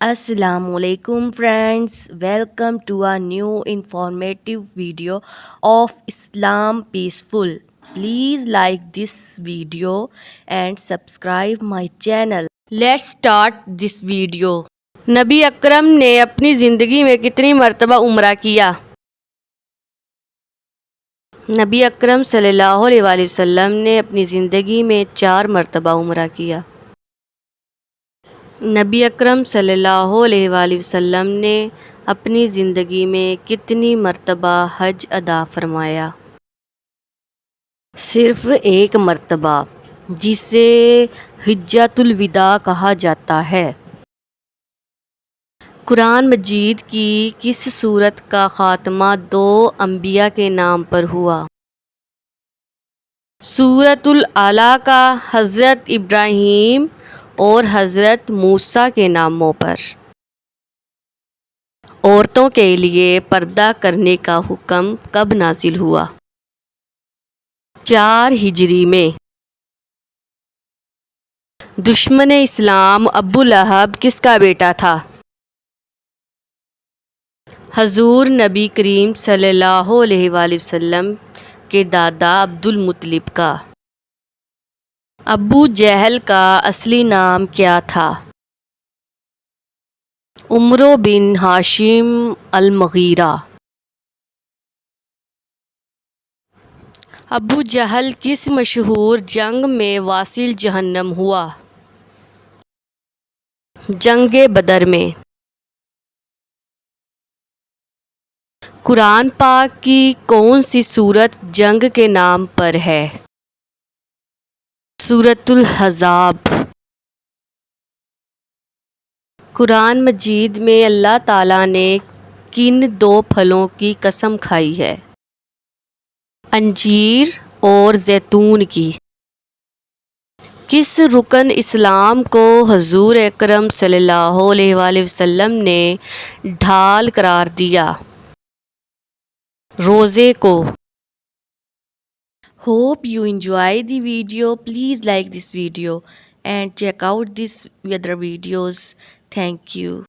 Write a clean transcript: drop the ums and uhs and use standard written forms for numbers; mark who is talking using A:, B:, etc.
A: Assalamu alaikum friends, welcome to a new informative video of Islam Peaceful. Please like this video and subscribe my channel. Let's start this video. نبی اکرم نے اپنی زندگی میں کتنی مرتبہ عمرہ کیا؟ نبی اکرم صلی اللہ علیہ وآلہ وسلم نے اپنی زندگی میں 4 مرتبہ عمرہ کیا۔ نبی اکرم صلی اللہ علیہ وآلہ وسلم نے اپنی زندگی میں کتنی مرتبہ حج ادا فرمایا؟ صرف 1 مرتبہ، جسے حجۃ الوداع کہا جاتا ہے۔ قرآن مجید کی کس سورت کا خاتمہ 2 انبیاء کے نام پر ہوا؟ سورۃ الاعلیٰ کا حضرت ابراہیم اور حضرت موسیٰ کے ناموں پر۔ عورتوں کے لیے پردہ کرنے کا حکم کب نازل ہوا؟ 4 ہجری میں۔ دشمن اسلام ابو لہب کس کا بیٹا تھا؟ حضور نبی کریم صلی اللہ علیہ وآلہ وسلم کے دادا عبد المطلب کا۔ ابو جہل کا اصلی نام کیا تھا؟ عمرو بن ہاشم المغیرہ۔ ابو جہل کس مشہور جنگ میں واصل جہنم ہوا؟ جنگ بدر میں۔ قرآن پاک کی کون سی سورت جنگ کے نام پر ہے؟ سورۃ الاحزاب۔ قرآن مجید میں اللہ تعالیٰ نے کن 2 پھلوں کی قسم کھائی ہے؟ انجیر اور زیتون کی۔ کس رکن اسلام کو حضور اکرم صلی اللہ علیہ وآلہ وسلم نے ڈھال قرار دیا؟ روزے کو۔ Hope you enjoy the video. Please like this video and check out these other videos. Thank you.